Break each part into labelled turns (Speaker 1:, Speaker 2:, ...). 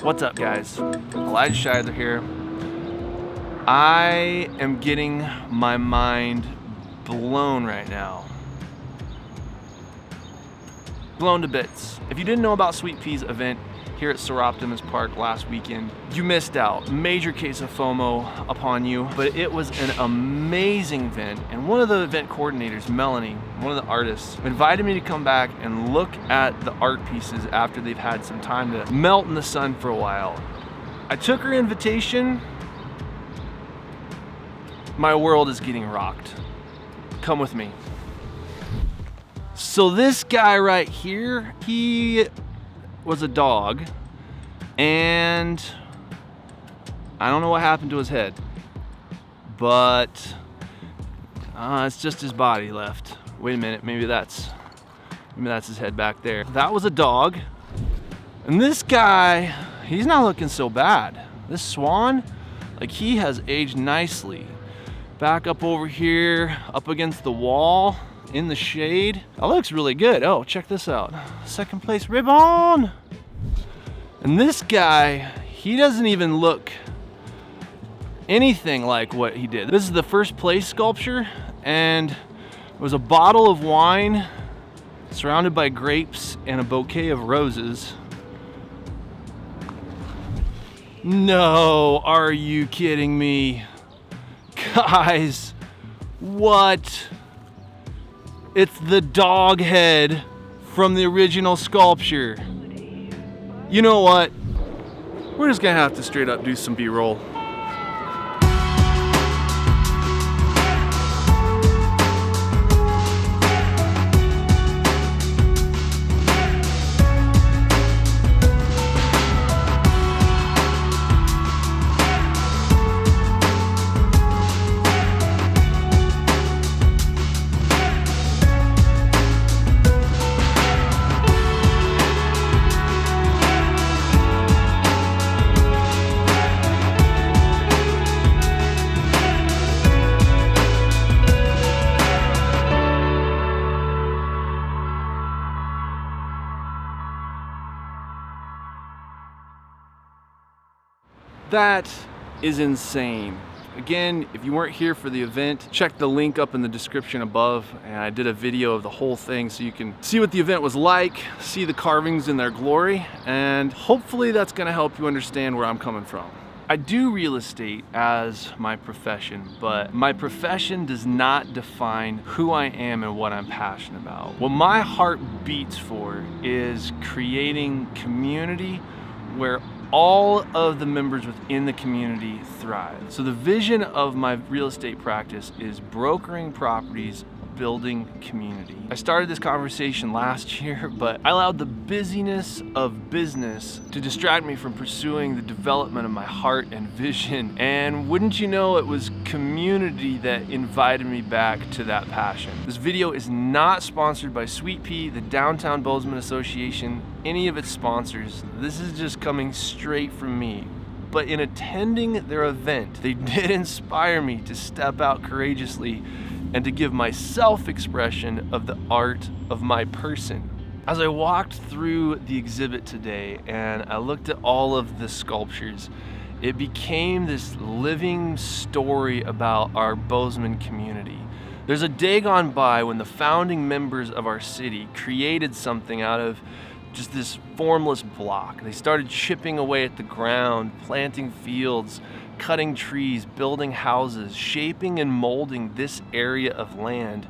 Speaker 1: What's up, guys? Elijah Scheidler here. I am getting my mind blown right now. Blown to bits. If you didn't know about Sweet Pea's event here at Seroptimus Park last weekend, you missed out. Major case of FOMO upon you, but it was an amazing event. And one of the event coordinators, Melanie, one of the artists, invited me to come back and look at the art pieces after they've had some time to melt in the sun for a while. I took her invitation. My world is getting rocked. Come with me. So this guy right here, he was a dog, and I don't know what happened to his head, but it's just his body left. Wait a minute, maybe that's his head back there. That was a dog, and this guy, he's not looking so bad. This swan, like, he has aged nicely. Back up over here, up against the wall, in the shade. That looks really good. Oh, check this out. Second place ribbon. And this guy, he doesn't even look anything like what he did. This is the first place sculpture, and it was a bottle of wine surrounded by grapes and a bouquet of roses. No, are you kidding me? Guys, what? It's the dog head from the original sculpture. You know what? We're just gonna have to straight up do some B-roll. That is insane. Again, if you weren't here for the event, check the link up in the description above, and I did a video of the whole thing so you can see what the event was like, see the carvings in their glory, and hopefully that's gonna help you understand where I'm coming from. I do real estate as my profession, but my profession does not define who I am and what I'm passionate about. What my heart beats for is creating community where all of the members within the community thrive. So the vision of my real estate practice is brokering properties, building community. I started this conversation last year, but I allowed the busyness of business to distract me from pursuing the development of my heart and vision. And wouldn't you know, it was community that invited me back to that passion. This video is not sponsored by Sweet Pea, the Downtown Bozeman Association, any of its sponsors. This is just coming straight from me. But in attending their event, they did inspire me to step out courageously and to give my self-expression of the art of my person. As I walked through the exhibit today and I looked at all of the sculptures, it became this living story about our Bozeman community. There's a day gone by when the founding members of our city created something out of just this formless block. They started chipping away at the ground, planting fields, cutting trees, building houses, shaping and molding this area of land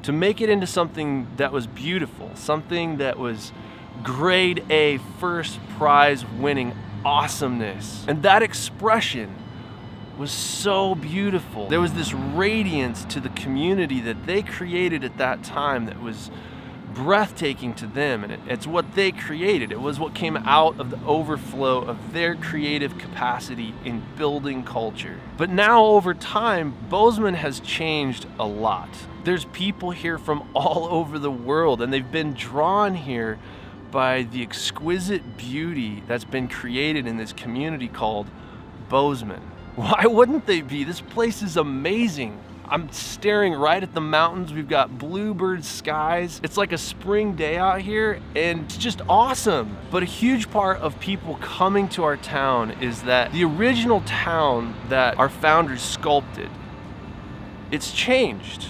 Speaker 1: to make it into something that was beautiful, something that was grade A, first prize winning awesomeness. And that expression was so beautiful. There was this radiance to the community that they created at that time that was breathtaking to them, and it's what they created. It was what came out of the overflow of their creative capacity in building culture. But now over time, Bozeman has changed a lot. There's people here from all over the world, and they've been drawn here by the exquisite beauty that's been created in this community called Bozeman. Why wouldn't they be? This place is amazing. I'm staring right at the mountains. We've got bluebird skies. It's like a spring day out here, and it's just awesome. But a huge part of people coming to our town is that the original town that our founders sculpted, it's changed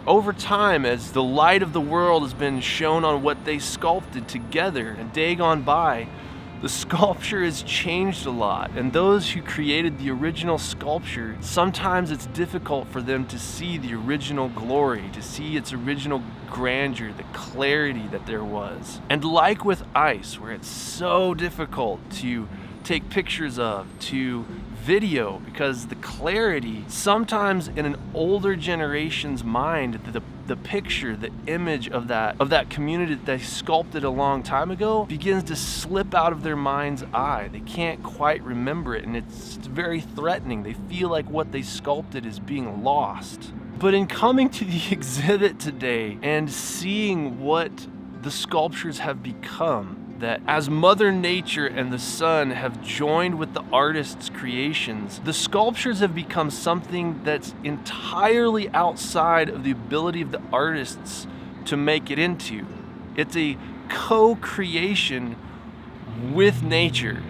Speaker 1: over time as the light of the world has been shown on what they sculpted together. A day gone by, the sculpture has changed a lot, and those who created the original sculpture, sometimes it's difficult for them to see the original glory, to see its original grandeur, the clarity that there was. And like with ice, where it's so difficult to take pictures of, to video, because the clarity, sometimes in an older generation's mind, the picture, the image of that community that they sculpted a long time ago begins to slip out of their mind's eye. They can't quite remember it, and it's very threatening. They feel like what they sculpted is being lost. But in coming to the exhibit today and seeing what the sculptures have become, that as Mother Nature and the sun have joined with the artist's creations, the sculptures have become something that's entirely outside of the ability of the artists to make it into. It's a co-creation with nature.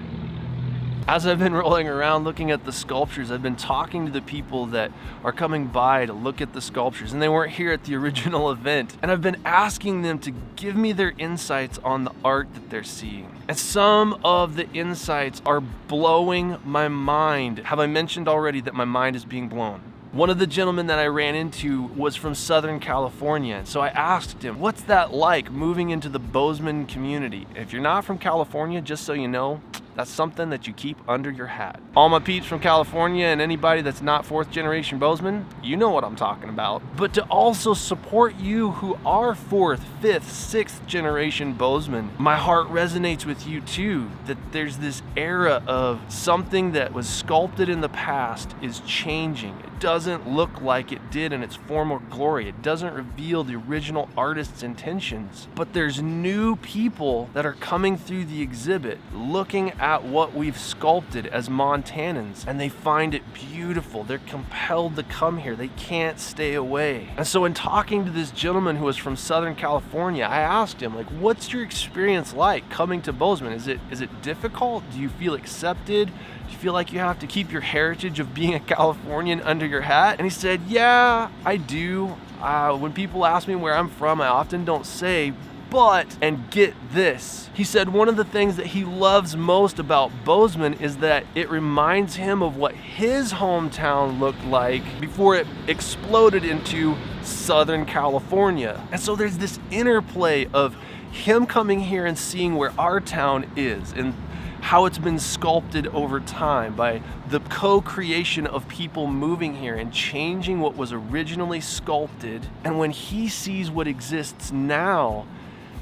Speaker 1: As I've been rolling around looking at the sculptures, I've been talking to the people that are coming by to look at the sculptures, and they weren't here at the original event. And I've been asking them to give me their insights on the art that they're seeing. And some of the insights are blowing my mind. Have I mentioned already that my mind is being blown? One of the gentlemen that I ran into was from Southern California. So I asked him, what's that like moving into the Bozeman community? If you're not from California, just so you know, that's something that you keep under your hat. All my peeps from California and anybody that's not 4th generation Bozeman, you know what I'm talking about. But to also support you who are 4th, 5th, 6th generation Bozeman, my heart resonates with you too, that there's this era of something that was sculpted in the past is changing. It doesn't look like it did in its former glory. It doesn't reveal the original artist's intentions. But there's new people that are coming through the exhibit looking at what we've sculpted as Montanans, and they find it beautiful. They're compelled to come here. They can't stay away. And so in talking to this gentleman who was from Southern California, I asked him, like, what's your experience like coming to Bozeman? Is it difficult? Do you feel accepted? Do you feel like you have to keep your heritage of being a Californian under your hat? And he said, yeah, I do. When people ask me where I'm from, I often don't say, but, and get this, he said one of the things that he loves most about Bozeman is that it reminds him of what his hometown looked like before it exploded into Southern California. And so there's this interplay of him coming here and seeing where our town is and how it's been sculpted over time by the co-creation of people moving here and changing what was originally sculpted. And when he sees what exists now,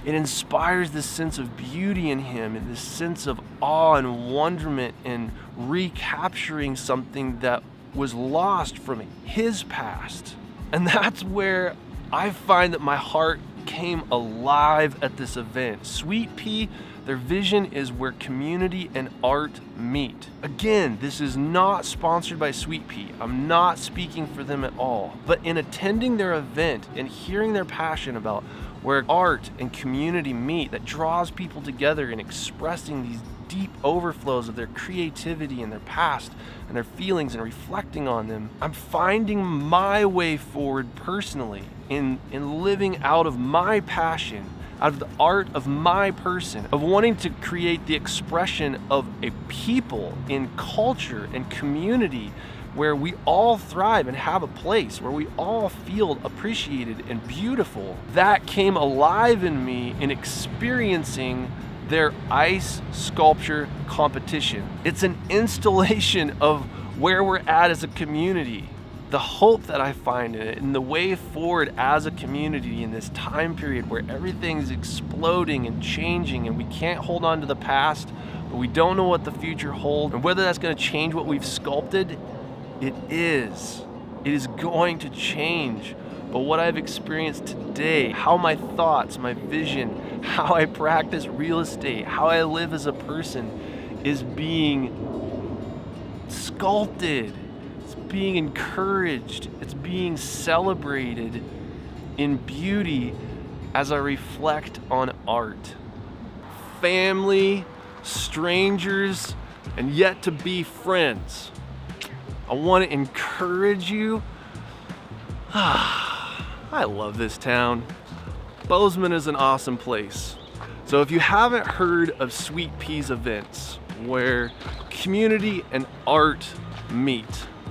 Speaker 1: it inspires this sense of beauty in him and this sense of awe and wonderment in recapturing something that was lost from his past. And that's where I find that my heart came alive at this event. Sweet Pea, their vision is where community and art meet. Again, this is not sponsored by Sweet Pea. I'm not speaking for them at all. But in attending their event and hearing their passion about where art and community meet, that draws people together in expressing these deep overflows of their creativity and their past and their feelings and reflecting on them, I'm finding my way forward personally in living out of my passion, out of the art of my person, of wanting to create the expression of a people in culture and community where we all thrive and have a place, where we all feel appreciated and beautiful. That came alive in me in experiencing their ice sculpture competition. It's an installation of where we're at as a community, the hope that I find in it, and the way forward as a community in this time period where everything's exploding and changing and we can't hold on to the past, but we don't know what the future holds, and whether that's going to change what we've sculpted. It is going to change. But what I've experienced today, how my thoughts, my vision, how I practice real estate, how I live as a person is being sculpted. It's It's being encouraged. It's being celebrated in beauty as I reflect on art. Family, strangers, and yet to be friends. I want to encourage you. I love this town. Bozeman is an awesome place. So if you haven't heard of Sweet Peas events, where community and art meet,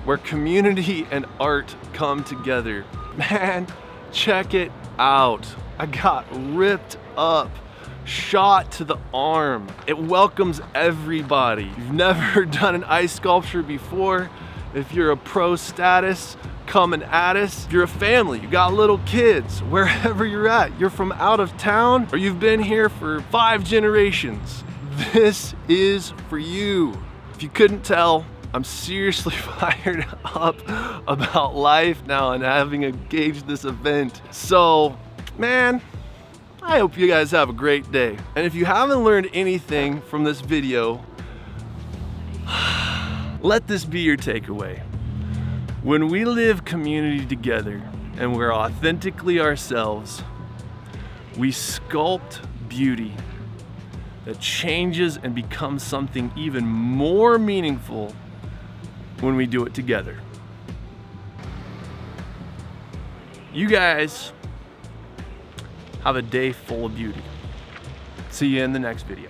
Speaker 1: where community and art come together, man, check it out. I got ripped up, shot to the arm. It welcomes everybody. You've never done an ice sculpture before. If you're a pro status, coming at us. If you're a family, you got little kids, wherever you're at, you're from out of town, or you've been here for 5 generations, this is for you. If you couldn't tell, I'm seriously fired up about life now and having engaged this event. So, man, I hope you guys have a great day. And if you haven't learned anything from this video, let this be your takeaway. When we live community together and we're authentically ourselves, we sculpt beauty that changes and becomes something even more meaningful when we do it together. You guys have a day full of beauty. See you in the next video.